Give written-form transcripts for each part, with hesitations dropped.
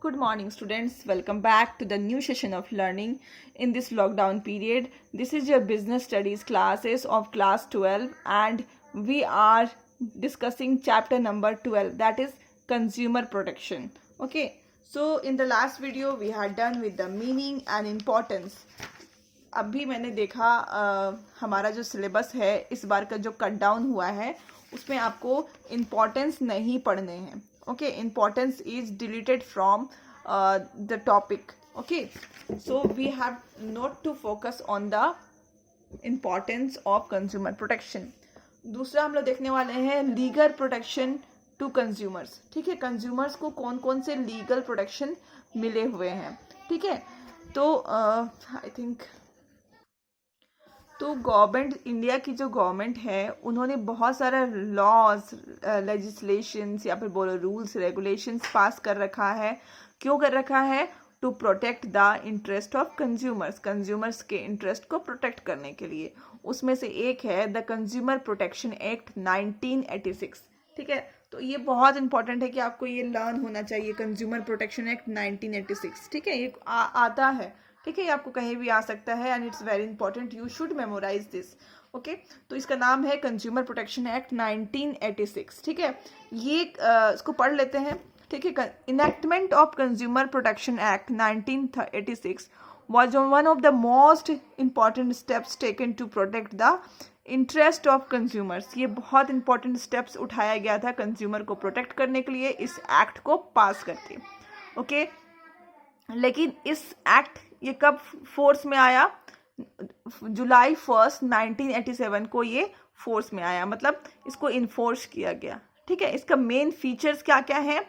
Good morning, students. Welcome back to the new session of learning in this lockdown period. This is your business studies classes of class 12, and we are discussing chapter number 12, that is consumer protection. Okay, so in the last video we had done with the meaning and importance. अभी मैंने देखा हमारा जो syllabus है इस बार का जो cut down हुआ है उसमें आपको इम्पोर्टेंस नहीं पढ़ने हैं. Okay, importance is deleted from the topic. Okay, so we have not to focus on the importance of consumer protection. दूसरा हम लोग देखने वाले हैं लीगल प्रोटेक्शन टू कंज्यूमर्स. ठीक है, कंज्यूमर्स को कौन कौन से लीगल प्रोटेक्शन मिले हुए हैं. ठीक है, तो आई थिंक तो गवर्नमेंट, इंडिया की जो गवर्नमेंट है उन्होंने बहुत सारा लॉज, लेजिस्लेशंस या फिर बोलो रूल्स रेगुलेशंस पास कर रखा है. क्यों कर रखा है? To protect the interest of consumers, consumers के इंटरेस्ट को प्रोटेक्ट करने के लिए. उसमें से एक है द कंज्यूमर प्रोटेक्शन एक्ट 1986. ठीक है, तो ये बहुत इंपॉर्टेंट है कि आपको ये लर्न होना चाहिए. Consumer protection act 1986. ठीक है, ये आता है. ठीक है, ये आपको कहीं भी आ सकता है and it's very important, you should memorise this. Okay, तो इसका नाम है कंज्यूमर प्रोटेक्शन एक्ट 1986. ठीक है, ये इसको पढ़ लेते हैं. ठीक है, enactment of consumer protection act 1986 was one of the most important steps taken to protect the interest of consumers. ये बहुत इंपॉर्टेंट स्टेप्स उठाया गया था कंज्यूमर को प्रोटेक्ट करने के लिए इस एक्ट को पास करके. ओके, लेकिन इस एक्ट ये कब फोर्स में आया? जुलाई 1 1987 को ये फोर्स में आया, मतलब इसको इन्फोर्स किया गया. ठीक है, इसका मेन फीचर्स क्या क्या है?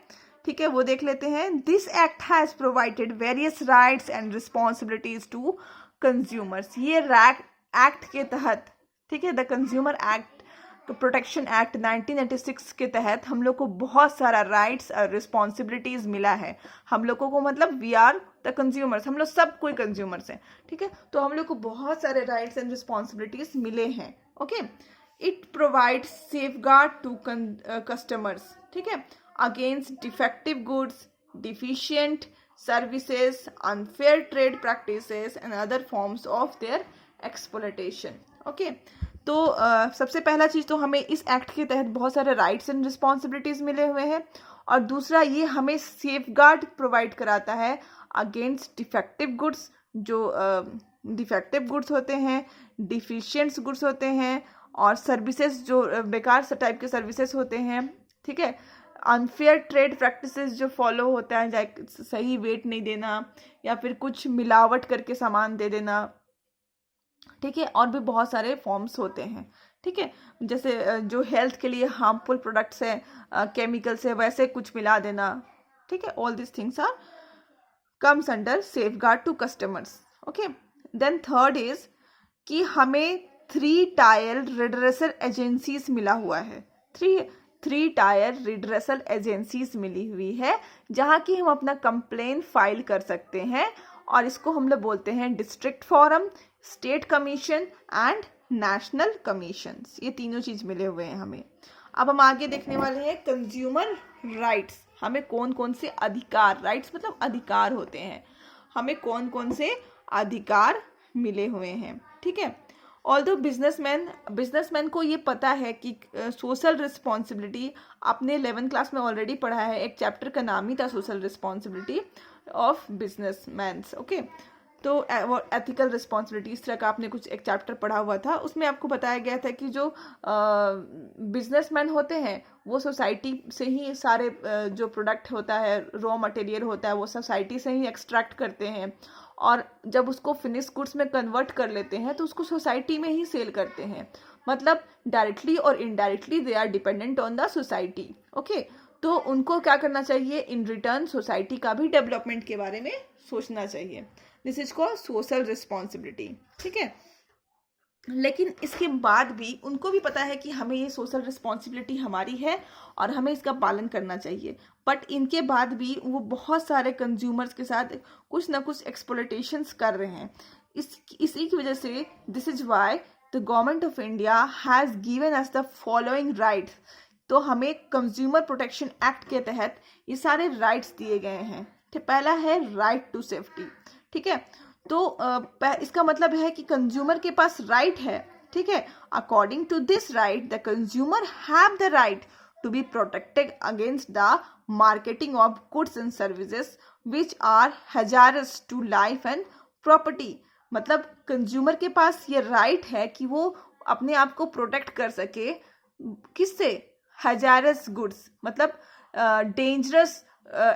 ठीक है, वो देख लेते हैं. This act has provided various rights and responsibilities to consumers. ये एक्ट के तहत, ठीक है, the consumer act protection act 1986 के तहत हम लोग को बहुत सारा राइट्स और रिस्पॉन्सिबिलिटीज मिला है. हम लोगों को मतलब वी आर द कंज्यूमर्स, हम लोग सब कोई कंज्यूमर्स हैं. ठीक है, तो हम लोग को बहुत सारे राइट्स एंड रिस्पॉन्सिबिलिटीज मिले हैं. Okay, it provide safeguard to customers. ठीक है, against defective goods, deficient services, unfair trade practices and other forms of their exploitation. Okay, तो सबसे पहला चीज़ तो हमें इस एक्ट के तहत बहुत सारे राइट्स एंड रिस्पॉन्सिबिलिटीज़ मिले हुए हैं. और दूसरा, ये हमें सेफगार्ड प्रोवाइड कराता है अगेंस्ट डिफेक्टिव गुड्स. जो डिफेक्टिव गुड्स होते हैं, डिफिशिएंट्स गुड्स होते हैं, और सर्विसेज जो बेकार टाइप के सर्विसेज होते हैं. ठीक है, अनफेयर ट्रेड प्रैक्टिसेस जो फॉलो होता है, चाहे सही वेट नहीं देना या फिर कुछ मिलावट करके सामान दे देना. ठीक है, और भी बहुत सारे फॉर्म्स होते हैं. ठीक है, जैसे जो हेल्थ के लिए हार्मफुल प्रोडक्ट्स है, केमिकल्स है, वैसे कुछ मिला देना. ठीक है, all this things are comes under safeguard to customers. Okay, then third is कि हमें 3 टायर रिड्रेसल एजेंसीज मिला हुआ है. थ्री टायर रिड्रेसल एजेंसीज मिली हुई है जहाँ की हम अपना कंप्लेन फाइल कर सकते हैं, और इसको हम लोग बोलते हैं district forum, state commission and national commissions. ये तीनों चीज़ मिले हुए हैं हमें. अब हम आगे देखने वाले हैं कंज्यूमर राइट्स. हमें कौन कौन से अधिकार, राइट्स मतलब अधिकार होते हैं, हमें कौन कौन से अधिकार मिले हुए हैं. ठीक है, ऑल्दो बिजनेसमैन को ये पता है कि सोशल रिस्पॉन्सिबिलिटी, आपने 11th क्लास में ऑलरेडी पढ़ा है, एक चैप्टर का नाम ही था social responsibility of businessman's. Okay, तो एथिकल रिस्पॉन्सिबिलिटी इस तरह का आपने कुछ एक चैप्टर पढ़ा हुआ था. उसमें आपको बताया गया था कि जो बिजनेसमैन होते हैं वो सोसाइटी से ही सारे जो प्रोडक्ट होता है, रॉ मटेरियल होता है, वो सोसाइटी से ही एक्सट्रैक्ट करते हैं, और जब उसको फिनिश गुड्स में कन्वर्ट कर लेते हैं तो उसको सोसाइटी में ही सेल करते हैं. मतलब डायरेक्टली और indirectly they are dependent on the society. Okay, तो उनको क्या करना चाहिए? इन रिटर्न सोसाइटी का भी डेवलपमेंट के बारे में सोचना चाहिए. This is called social responsibility. ठीक है, लेकिन इसके बाद भी उनको भी पता है कि हमें ये सोशल रिस्पॉन्सिबिलिटी हमारी है और हमें इसका पालन करना चाहिए. बट इनके बाद भी वो बहुत सारे कंज्यूमर्स के साथ कुछ ना कुछ एक्सप्लॉयटेशंस कर रहे हैं. इसी की वजह से this is why the government of India has given us the following rights. तो हमें कंज्यूमर प्रोटेक्शन एक्ट के तहत ये सारे राइट्स दिए गए हैं. पहला है राइट टू सेफ्टी, ठीक है। तो इसका मतलब है कि कंज्यूमर के पास राइट है, ठीक है। According to this right the consumer have the right to be protected against the marketing of goods and services which are hazardous to life and property. मतलब कंज्यूमर के पास ये राइट है कि वो अपने आप को प्रोटेक्ट कर सके, किससे? हैजारस गुड्स, मतलब डेंजरस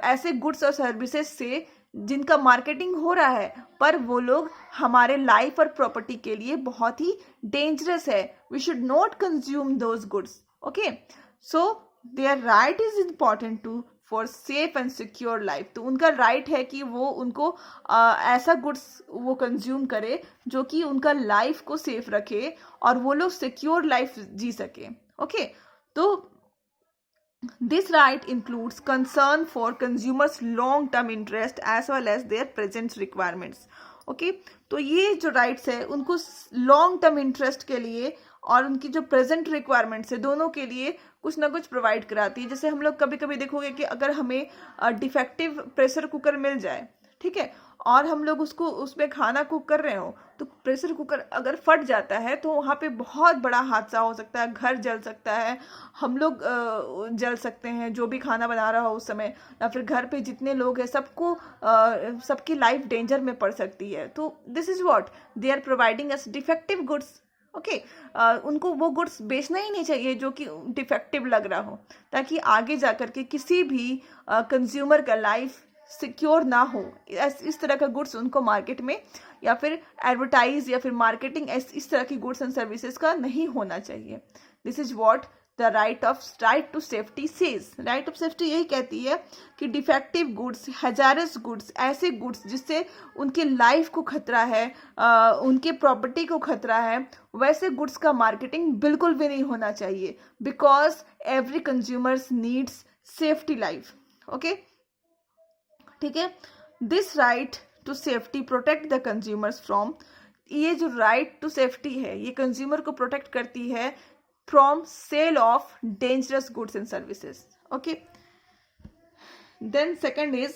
ऐसे गुड्स और सर्विसेज से जिनका मार्केटिंग हो रहा है पर वो लोग हमारे लाइफ और प्रॉपर्टी के लिए बहुत ही डेंजरस है। We should not consume those goods, okay. So their right is important to for safe and secure life. तो उनका राइट है कि वो उनको ऐसा गुड्स वो कंज्यूम करे जो कि उनका लाइफ को सेफ रखे और वो लोग सिक्योर लाइफ जी सके, ओके। तो this right includes concern for consumers long term interest as well as their present requirements, okay। तो ये जो राइट्स है उनको लॉन्ग टर्म इंटरेस्ट के लिए और उनकी जो प्रेजेंट रिक्वायरमेंट्स है दोनों के लिए कुछ ना कुछ प्रोवाइड कराती है। जैसे हम लोग कभी कभी देखोगे कि अगर हमें डिफेक्टिव प्रेशर कुकर मिल जाए, ठीक है, और हम लोग उसको उसमें खाना कुक कर रहे हो तो प्रेशर कुकर अगर फट जाता है तो वहाँ पे बहुत बड़ा हादसा हो सकता है, घर जल सकता है, हम लोग जल सकते हैं, जो भी खाना बना रहा हो उस समय, या फिर घर पे जितने लोग हैं सबको सबकी लाइफ डेंजर में पड़ सकती है। तो this is what they are providing us defective goods, okay. उनको वो गुड्स बेचना ही नहीं चाहिए जो कि डिफेक्टिव लग रहा हो, ताकि आगे जा कर के किसी भी कंज्यूमर का लाइफ सिक्योर ना हो। इस तरह का गुड्स उनको मार्केट में या फिर एडवर्टाइज या फिर मार्केटिंग इस तरह की गुड्स एंड सर्विसेज का नहीं होना चाहिए। This is what the right to safety says. Right of safety यही कहती है कि डिफेक्टिव गुड्स, हैजारस गुड्स, ऐसे गुड्स जिससे उनके लाइफ को खतरा है, उनके प्रॉपर्टी को खतरा है, वैसे गुड्स का मार्केटिंग बिल्कुल भी नहीं होना चाहिए, because every consumers needs safety life, okay, ठीक है। This right to safety protect the consumers from, ये जो राइट टू सेफ्टी है ये कंज्यूमर को प्रोटेक्ट करती है from sale of dangerous goods and services, okay. Then second is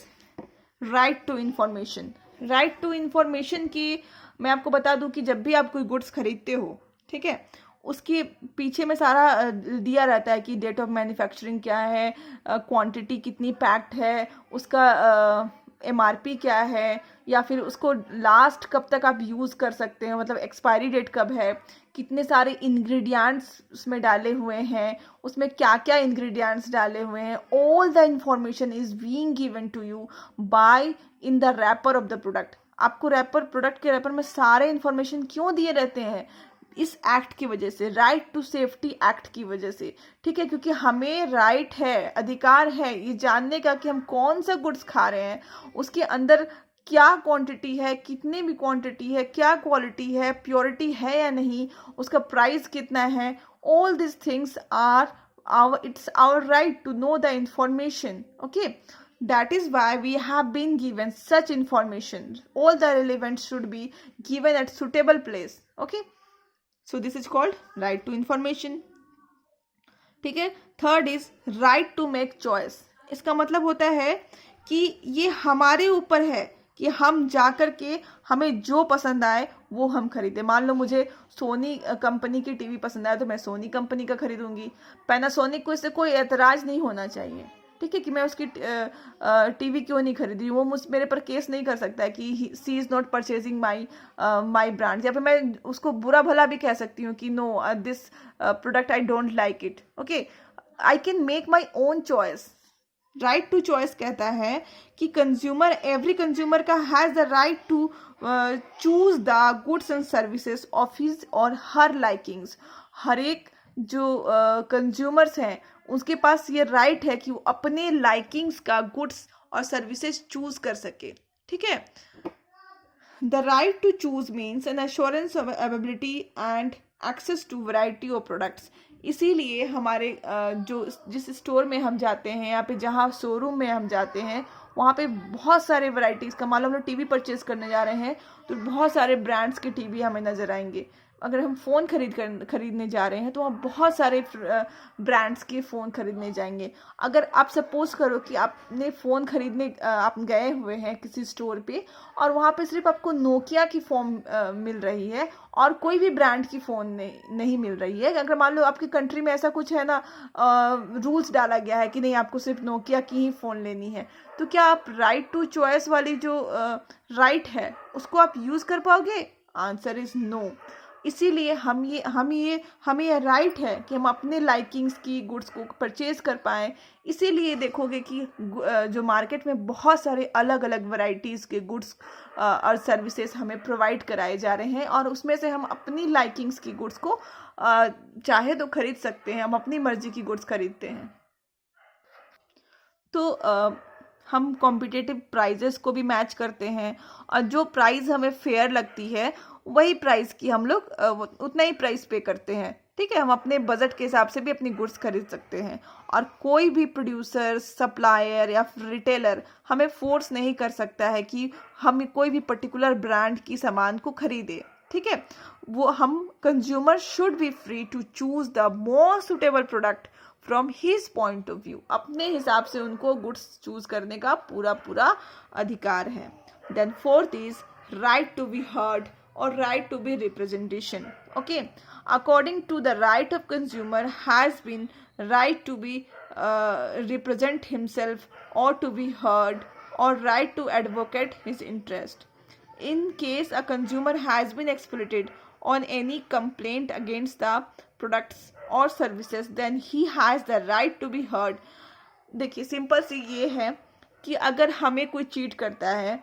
right to information. Right to information की मैं आपको बता दूं कि जब भी आप कोई गुड्स खरीदते हो, ठीक है, उसके पीछे में सारा दिया रहता है कि डेट ऑफ मैन्युफैक्चरिंग क्या है, क्वांटिटी कितनी पैक्ड है, उसका एमआरपी क्या है, या फिर उसको लास्ट कब तक आप यूज़ कर सकते हैं, मतलब एक्सपायरी डेट कब है, कितने सारे इंग्रेडिएंट्स उसमें डाले हुए हैं, उसमें क्या क्या इंग्रेडिएंट्स डाले हुए हैं। All the information is being given to you by in the wrapper of the product. आपको प्रोडक्ट के रैपर में सारे इंफॉर्मेशन क्यों दिए रहते हैं? इस एक्ट की वजह से, राइट टू सेफ्टी एक्ट की वजह से, ठीक है, क्योंकि हमें राइट है, अधिकार है ये जानने का कि हम कौन सा गुड्स खा रहे हैं, उसके अंदर क्या क्वांटिटी है, कितने भी क्वांटिटी है, क्या क्वालिटी है, प्योरिटी है या नहीं, उसका प्राइस कितना है। All this things are it's our right to know the information, okay। That is why we have been given such information. All the relevant should be given at suitable place, okay। So this is called right to information, ठीक है। Third is right to make choice. इसका मतलब होता है कि ये हमारे ऊपर है कि हम जाकर के हमें जो पसंद आए वो हम खरीदें। मान लो मुझे सोनी कंपनी की टीवी पसंद आए तो मैं सोनी कंपनी का खरीदूंगी, पैनासोनिक को इससे कोई एतराज नहीं होना चाहिए, ठीक है, कि मैं उसकी टीवी क्यों नहीं खरीद रही हूँ। वो मेरे पर केस नहीं कर सकता है कि she is not purchasing my brand, या फिर मैं उसको बुरा भला भी कह सकती हूँ कि no this product I don't like it, okay. I can make my own choice. Right to choice कहता है कि एवरी कंज्यूमर का has the right to choose the goods and services of his or her likings. हर एक जो consumers हैं उसके पास ये right है कि वो अपने लाइकिंग्स का गुड्स और सर्विसेज चूज कर सके, ठीक है। The right to choose means an assurance of availability and access to variety of products. इसीलिए हमारे जो जिस स्टोर में हम जाते हैं या फिर जहाँ शोरूम में हम जाते हैं वहाँ पे बहुत सारे वैरायटीज़ का, मान लो हम लोग टीवी परचेज करने जा रहे हैं तो बहुत सारे ब्रांड्स के टीवी हमें नज़र आएंगे, अगर हम फ़ोन खरीदने जा रहे हैं तो हम बहुत सारे ब्रांड्स के फ़ोन खरीदने जाएंगे। अगर आप सपोज़ करो कि आपने फ़ोन खरीदने आप गए हुए हैं किसी स्टोर पे और वहाँ पे सिर्फ आपको नोकिया की फ़ोन मिल रही है और कोई भी ब्रांड की फ़ोन नहीं मिल रही है। अगर मान लो आपकी कंट्री में ऐसा कुछ है ना, रूल्स डाला गया है कि नहीं आपको सिर्फ नोकिया की ही फ़ोन लेनी है, तो क्या आप राइट टू चॉइस वाली जो राइट है उसको आप यूज़ कर पाओगे? Answer is no. इसीलिए हमें ये राइट है कि हम अपने लाइकिंग्स की गुड्स को परचेज कर पाएँ। इसीलिए देखोगे कि जो मार्केट में बहुत सारे अलग अलग वैरायटीज़ के गुड्स और सर्विसेज हमें प्रोवाइड कराए जा रहे हैं और उसमें से हम अपनी लाइकिंग्स की गुड्स को चाहे तो खरीद सकते हैं। हम अपनी मर्जी की गुड्स खरीदते हैं। तो हम कॉम्पिटिटिव प्राइजेस को भी मैच करते हैं और जो प्राइस हमें फेयर लगती है वही प्राइस की हम लोग उतना ही प्राइस पे करते हैं। ठीक है, हम अपने बजट के हिसाब से भी अपनी गुड्स खरीद सकते हैं और कोई भी प्रोड्यूसर, सप्लायर या रिटेलर हमें फोर्स नहीं कर सकता है कि हम कोई भी पर्टिकुलर ब्रांड की सामान को खरीदे। ठीक है, वो हम consumer should be free to choose the most suitable product from his point of view. अपने हिसाब से उनको गुड्स चूज करने का पूरा अधिकार है। Then fourth is right to be heard और right to be representation. Okay, according to the right of consumer has been right to be represent himself or to be heard or right to advocate his interest. In case a consumer has been exploited on any complaint against the products or services, then he has the right to be heard. देखिए simple सी ये है कि अगर हमें कोई cheat करता है,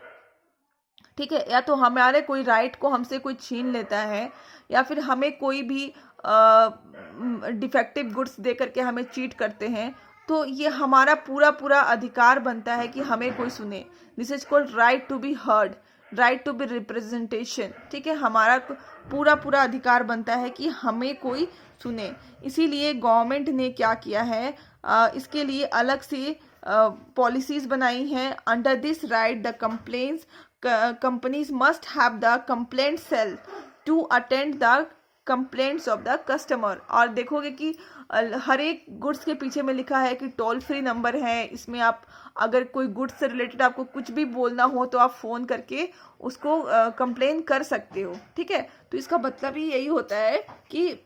ठीक है, या तो हमारे कोई राइट को हमसे कोई छीन लेता है या फिर हमें कोई भी डिफेक्टिव गुड्स दे करके हमें चीट करते हैं, तो ये हमारा पूरा अधिकार बनता है कि हमें कोई सुने। This is called right to be heard, right to be representation. ठीक है, हमारा पूरा अधिकार बनता है कि हमें कोई सुने। इसीलिए गवर्नमेंट ने क्या किया है, इसके लिए अलग से पॉलिसीज बनाई हैं। Under this right the complaints companies must have the complaint cell to attend the complaints of the customer। और देखोगे कि हर एक गुड्स के पीछे में लिखा है कि टोल फ्री नंबर है। इसमें आप अगर कोई गुड्स से रिलेटेड आपको कुछ भी बोलना हो तो आप फ़ोन करके उसको कंप्लेन कर सकते हो। ठीक है, तो इसका मतलब ही यही होता है कि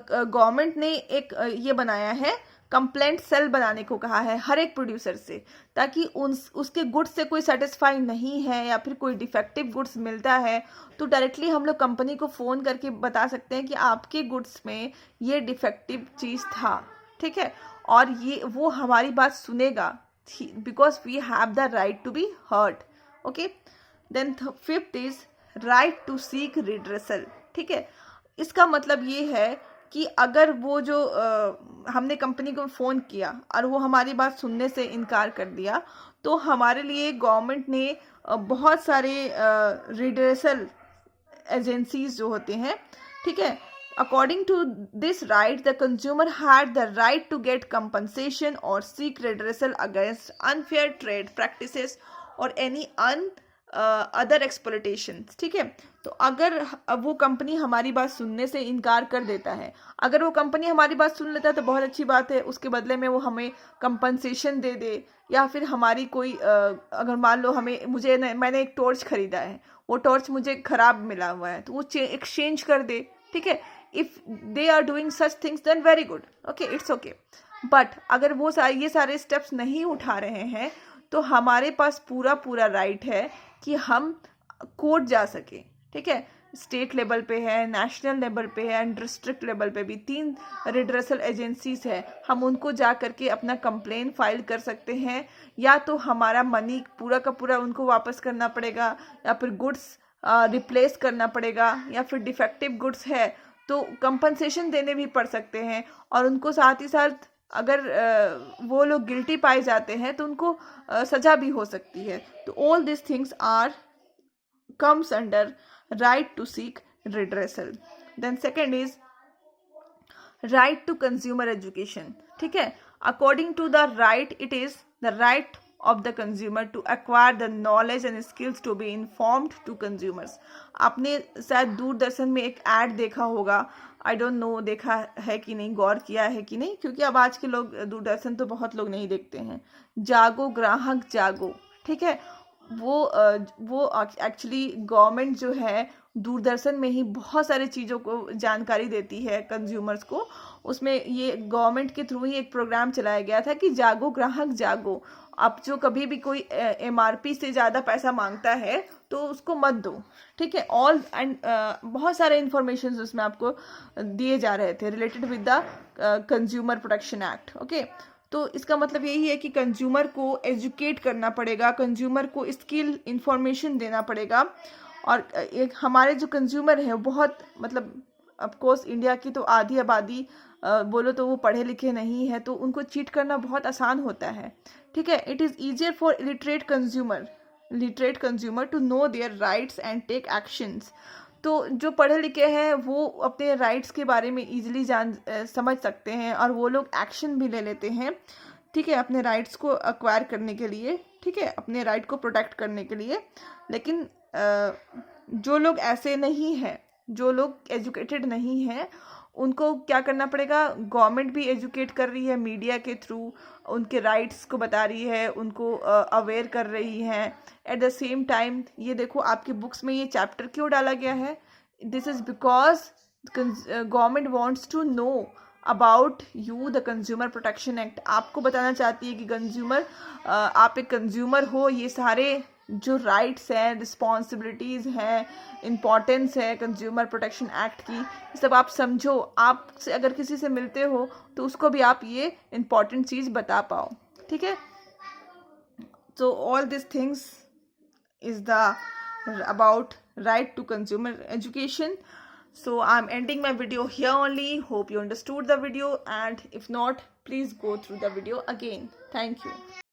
गवर्नमेंट ने एक ये बनाया है, कंप्लेंट सेल बनाने को कहा है हर एक प्रोड्यूसर से, ताकि उसके गुड्स से कोई सेटिस्फाई नहीं है या फिर कोई डिफेक्टिव गुड्स मिलता है तो डायरेक्टली हम लोग कंपनी को फ़ोन करके बता सकते हैं कि आपके गुड्स में ये डिफेक्टिव चीज़ था। ठीक है, और ये वो हमारी बात सुनेगा because we have the right to be heard. Okay, then fifth is right to seek redressal. ठीक है, इसका मतलब ये है कि अगर वो जो हमने कंपनी को फ़ोन किया और वो हमारी बात सुनने से इनकार कर दिया तो हमारे लिए गवर्नमेंट ने बहुत सारे रिड्रेसल एजेंसीज जो होते हैं, ठीक है, according to this right the consumer had the right to get compensation और seek redressal against unfair trade practices और एनी अदर एक्सप्लॉयटेशन। ठीक है, तो अगर वो कंपनी हमारी बात सुनने से इनकार कर देता है, अगर वो कंपनी हमारी बात सुन लेता है तो बहुत अच्छी बात है, उसके बदले में वो हमें कंपनसेशन दे दे या फिर हमारी कोई अगर मान लो मैंने एक टॉर्च खरीदा है, वो टॉर्च मुझे ख़राब मिला हुआ है तो वो एक्सचेंज कर दे। ठीक है, if they are doing such things then very good, okay, it's okay. But अगर वो ये सारे स्टेप्स नहीं उठा रहे हैं तो हमारे पास पूरा राइट है कि हम कोर्ट जा सके। ठीक है, स्टेट लेवल पे है, नेशनल लेवल पे है एंड डिस्ट्रिक्ट लेवल पे भी 3 रिड्रेसल एजेंसीज है। हम उनको जा करके अपना कंप्लेन फाइल कर सकते हैं, या तो हमारा मनी पूरा का पूरा उनको वापस करना पड़ेगा या फिर गुड्स रिप्लेस करना पड़ेगा, या फिर डिफेक्टिव गुड्स है तो कंपनसेशन देने भी पड़ सकते हैं, और उनको साथ ही साथ अगर वो लोग गिल्टी पाए जाते हैं तो उनको सजा भी हो सकती है। तो all this things are comes under right to seek redressal. Then second is right to consumer education. ठीक है, according to the right it is the right of the consumer to acquire the knowledge and skills to be informed to consumers. आपने शायद दूरदर्शन में एक add देखा होगा, I don't know देखा है कि नहीं, गौर किया है कि नहीं, क्योंकि अब आज के लोग दूरदर्शन तो बहुत लोग नहीं देखते हैं. जागो ग्राहक जागो, ठीक है. वो एक्चुअली गवर्नमेंट जो है दूरदर्शन में ही बहुत सारी चीज़ों को जानकारी देती है कंज्यूमर्स को. उसमें ये गवर्नमेंट के थ्रू ही एक प्रोग्राम चलाया गया था कि जागो ग्राहक जागो. आप जो कभी भी कोई MRP से ज़्यादा पैसा मांगता है तो उसको मत दो, ठीक है. ऑल एंड बहुत सारे इंफॉर्मेशन उसमें आपको दिए जा रहे थे related with the consumer protection act. Okay, तो इसका मतलब यही है कि कंज्यूमर को एजुकेट करना पड़ेगा, कंज्यूमर को स्किल इंफॉर्मेशन देना पड़ेगा. और एक हमारे जो कंज्यूमर है बहुत मतलब ऑफकोर्स इंडिया की तो आधी आबादी बोलो तो वो पढ़े लिखे नहीं है, तो उनको चीट करना बहुत आसान होता है, ठीक है. It is easier for illiterate consumer to know their rights and take actions. तो जो पढ़े लिखे हैं वो अपने राइट्स के बारे में ईजिली समझ सकते हैं और वो लोग एक्शन भी ले लेते हैं, ठीक है, अपने राइट्स को एक्वायर करने के लिए, ठीक है, अपने राइट को प्रोटेक्ट करने के लिए. लेकिन जो लोग ऐसे नहीं हैं, जो लोग एजुकेटेड नहीं हैं, उनको क्या करना पड़ेगा. गवर्नमेंट भी एजुकेट कर रही है मीडिया के थ्रू, उनके राइट्स को बता रही है, उनको अवेयर कर रही है. एट द सेम टाइम ये देखो आपके बुक्स में ये चैप्टर क्यों डाला गया है. This is because government wants to know about you the consumer protection act. आपको बताना चाहती है कि कंज्यूमर, आप एक कंज्यूमर हो, ये सारे जो राइट्स हैं, रिस्पॉन्सिबिलिटीज़ हैं, इम्पॉर्टेंस है कंज्यूमर प्रोटेक्शन एक्ट की, ये सब आप समझो. आप से अगर किसी से मिलते हो तो उसको भी आप ये इम्पॉर्टेंट चीज़ बता पाओ, ठीक है. So all these things is about right to consumer education. So I'm ending my video here only. Hope you understood the video, and if not, please go through the video again. Thank you.